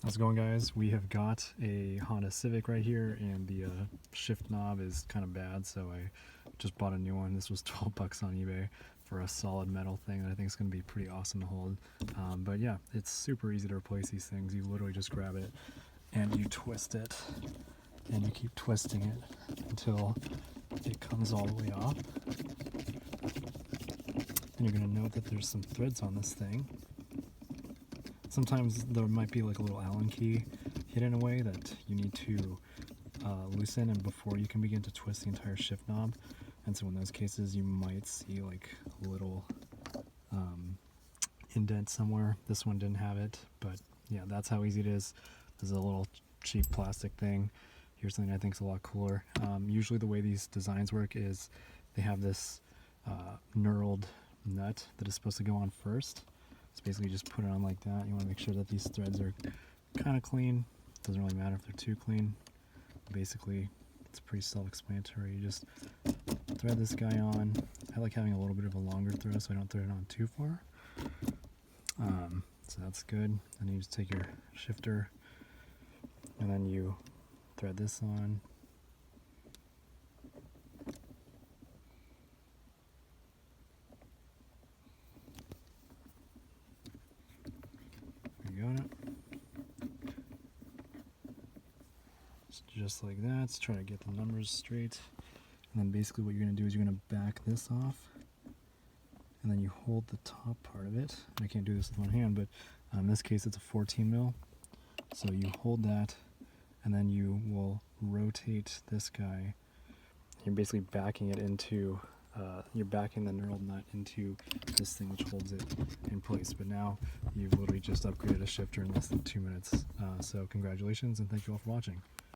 How's it going, guys? We have got a Honda Civic right here, and the shift knob is kind of bad, so I just bought a new one. This was 12 bucks on eBay for a solid metal thing that I think is going to be pretty awesome to hold. But yeah, it's super easy to replace these things. You literally just grab it and you twist it, and you keep twisting it until it comes all the way off. And you're going to note that there's some threads on this thing. Sometimes there might be like a little Allen key hidden away that you need to loosen and before you can begin to twist the entire shift knob. And so in those cases you might see like a little indent somewhere. This one didn't have it, but yeah, that's how easy it is. This is a little cheap plastic thing. Here's something I think is a lot cooler. Usually the way these designs work is they have this knurled nut that is supposed to go on first. So basically you just put it on like that. You want to make sure that these threads are kind of clean. Doesn't really matter if they're too clean. Basically, it's pretty self-explanatory. You just thread this guy on. I like having a little bit of a longer thread so I don't thread it on too far. So that's good. Then you just take your shifter and then you thread this on. You got it. Just like that. Let's try to get the numbers straight. And then basically what you're going to do is you're going to back this off. And then you hold the top part of it. I can't do this with one hand, but in this case it's a 14 mil. So you hold that and then you will rotate this guy. You're basically backing it into, you're backing the knurled nut into this thing which holds it in place. But now you've literally just upgraded a shifter in less than 2 minutes. So congratulations and thank you all for watching.